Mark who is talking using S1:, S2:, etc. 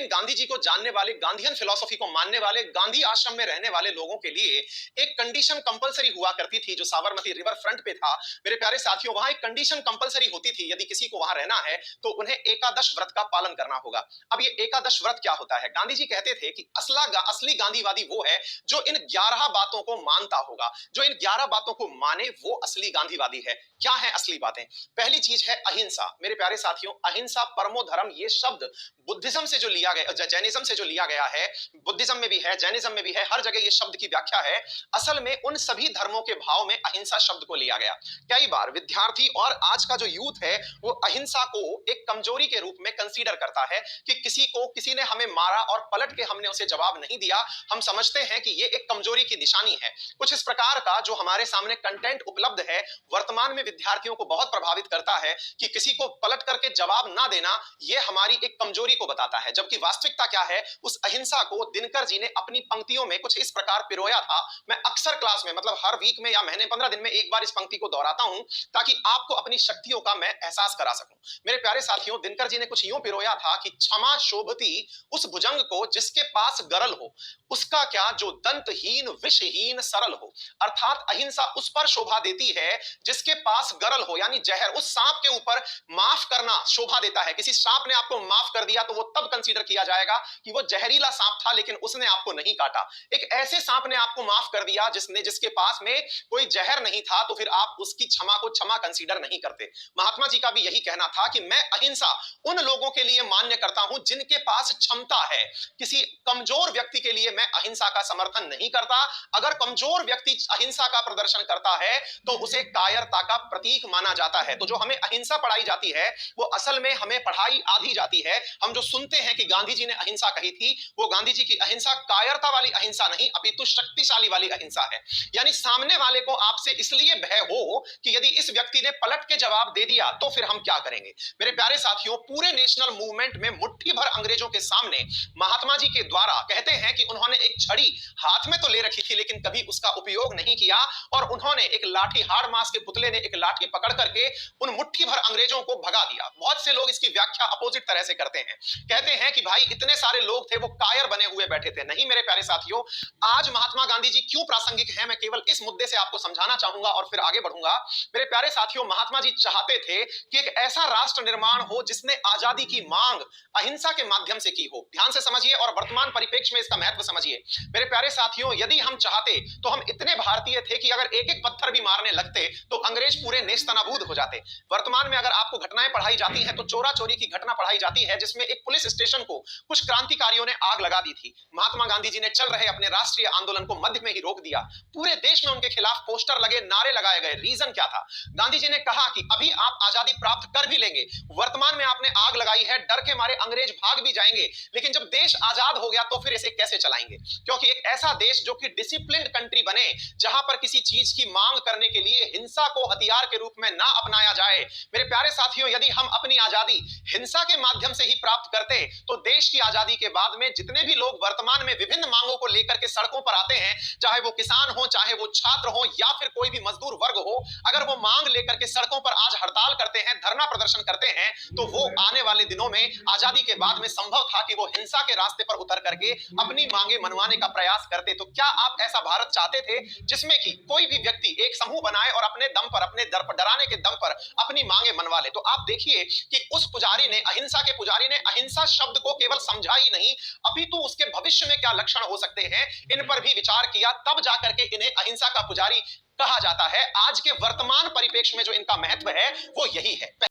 S1: लेकिन गांधी जी को जानने वाले, गांधीयन फिलॉसफी को मानने वाले, गांधी आश्रम में रहने वाले लोगों के लिए एक कंडीशन कंपलसरी हुआ करती थी जो साबरमती रिवर फ्रंट पे था। मेरे प्यारे साथियों, वहां एक कंडीशन कंपलसरी होती थी, यदि किसी को वहां रहना है तो उन्हें एकादश व्रत का पालन करना होगा। अब ये एकादश व्रत क्या होता है? गांधी जी कहते थे कि असली गांधीवादी वो है जो इन 11 बातों को मानता होगा। जो इन 11 बातों को माने वो असली गांधीवादी है। क्या है असली बातें? पहली चीज है अहिंसा। मेरे प्यारे साथियों, अहिंसा परमो धर्म, ये शब्द बुद्धिज्म से जो लिया गया, जैनिज्म से जो लिया गया है, बुद्धिज्म में भी है, जैनिज्म में भी है, हर जगह ये शब्द की व्याख्या है। असल में उन सभी धर्मों के भाव में अहिंसा शब्द को लिया गया। कई बार विद्यार्थी और आज का जो यूथ है वो अहिंसा को एक कमजोरी के रूप में कंसीडर करता है कि किसी ने हमें मारा और पलट के हमने उसे जवाब नहीं दिया, हम समझते हैं कि ये एक कमजोरी की निशानी है। कुछ इस प्रकार का जो हमारे सामने कंटेंट उपलब्ध है वर्तमान में विद्यार्थियों को बहुत प्रभावित करता है कि किसी को पलट करके जवाब ना देना ये हमारी एक कमजोरी को बताता है। जबकि वास्तविकता क्या है? उस अहिंसा को दिनकर जी ने अपनी पंक्तियों में कुछ इस प्रकार पिरोया था। मैं अक्सर क्लास में, मतलब हर वीक में या महीने 15 दिन में एक बार इस पंक्ति को दोहराता हूं ताकि आपको अपनी शक्तियों का मैं एहसास करा सकूं। मेरे प्यारे साथियों, दिनकर जी ने कुछ यूं पिरोया था कि क्षमा शोभती उस भुजंग को जिसके पास गरल हो, उसका क्या जो दंतहीन विषहीन सरल हो। अर्थात अहिंसा उस पर शोभा देती है जिसके पास गरल हो, यानी जहर। उस सांप के ऊपर माफ करना शोभा देता है। किसी सांप ने आपको माफ कर दिया तो वो तब कंसीडर किया जाएगा कि वो जहरीला सांप था लेकिन उसने आपको नहीं काटा। एक ऐसे सांप ने आपको माफ कर दिया जिसके पास में कोई जहर नहीं था, तो फिर आप उसकी क्षमा को क्षमा कंसीडर नहीं करते। महात्मा जी का भी यही कहना था कि मैं अहिंसा उन लोगों के लिए मान्य करता हूं जिनके पास क्षमता है। किसी कमजोर व्यक्ति के लिए मैं अहिंसा का समर्थन नहीं करता। अगर कमजोर व्यक्ति अहिंसा का प्रदर्शन करता है तो उसे कायरता का प्रतीक माना जाता है। तो जो हमें अहिंसा पढ़ाई जाती है वो असल में हमें पढ़ाई आधी जाती है। हम जो सुनते हैं कि गांधी जी ने अहिंसा कही थी, वो गांधी जी की अहिंसा कायरता वाली अहिंसा नहीं अपितु शक्तिशाली वाली अहिंसा है। यानी सामने वाले को आपसे इसलिए भय हो कि यदि इस व्यक्ति ने पलट के जवाब दे दिया तो फिर हम क्या करेंगे। मेरे प्यारे साथियों, पूरे नेशनल मूवमेंट में मुट्ठी भर अंग्रेजों के सामने महात्मा जी के द्वारा, कहते हैं कि उन्होंने एक छड़ी हाथ में तो ले रखी थी लेकिन कभी उसका उपयोग नहीं किया, और उन्होंने एक लाठी, हाड़ मास के पुतले ने एक लाठी पकड़ करके उन मुट्ठी भर अंग्रेजों को भगा दिया। बहुत से लोग इसकी व्याख्या अपोजिट तरह से करते हैं, कहते हैं कि भाई इतने सारे लोग थे वो कायर बने हुए बैठे थे। नहीं मेरे प्यारे साथियों, आज महात्मा गांधी जी क्यों प्रासंगिक हैं मैं केवल इस मुद्दे से आपको समझाना चाहूंगा और फिर आगे बढ़ूंगा। मेरे प्यारे साथियों, महात्मा जी चाहते थे कि एक ऐसा राष्ट्र निर्माण हो जिसने आजादी की मांग अहिंसा के माध्यम से की हो। ध्यान से समझिए और वर्तमान परिप्रेक्ष्य में इसका महत्व समझिए। मेरे प्यारे साथियों, यदि हम चाहते तो हम इतने भारतीय थे कि अगर एक एक पत्थर भी मारने लगते तो अंग्रेज पूरे नेस्तनाबूद हो जाते। वर्तमान में अगर आपको घटनाएं पढ़ाई जाती हैं तो चोरा चोरी की घटना पढ़ाई जाती है जिसमें एक पुलिस स्टेशन को कुछ क्रांतिकारियों ने आग लगा दी थी। महात्मा गांधी जी ने चल रहे अपने राष्ट्रीय आंदोलन को मध्य में ही रोक दिया। पूरे देश में उनके खिलाफ पोस्टर लगे, नारे लगाए गए। रीजन क्या था? गांधी जी ने कहा कि अभी आप आजादी प्राप्त कर भी लेंगे, वर्तमान में आपने आग लगाई है, डर के मारे अंग्रेज भाग भी जाएंगे, लेकिन जब देश आजाद हो गया तो फिर इसे कैसे चलाएंगे? क्योंकि एक ऐसा देश जो कि डिसिप्लिन्ड कंट्री बने, जहां पर किसी चीज की मांग करने के लिए हिंसा को हथियार के रूप में ना अपनाया जाए। मेरे प्यारे साथियों, यदि हम अपनी आजादी हिंसा के माध्यम से ही प्राप्त करते तो देश की आजादी के बाद में जितने भी लोग वर्तमान में विभिन्न मांगों को लेकर के सड़कों पर आते हैं, चाहे वो किसान हो, चाहे वो छात्र हो, या फिर कोई भी मजदूर वर्ग हो, अगर वो मांग लेकर के सड़कों पर आज हड़ताल करते हैं, धरना प्रदर्शन करते हैं, तो वो आने वाले दिनों में आजादी के बाद में संभव था कि वो हिंसा के रास्ते पर उतर करके अपनी मांगे मनवाने का प्रयास करते। तो क्या आप ऐसा भारत चाहते थे जिसमें कि कोई भी व्यक्ति एक समूह बनाए और अपने दम पर, अपने डराने के दम पर अपनी मांगे मनवा ले? तो आप देखिए कि उस पुजारी ने, अहिंसा के पुजारी ने, अहिंसा शब्द को केवल समझा ही नहीं अपितु उसके भविष्य में क्या लक्षण हो सकते हैं इन पर भी विचार किया, तब जाकर के इन्हें अहिंसा का पुजारी कहा जाता है। आज के वर्तमान परिप्रेक्ष्य में जो इनका महत्व है वो यही है।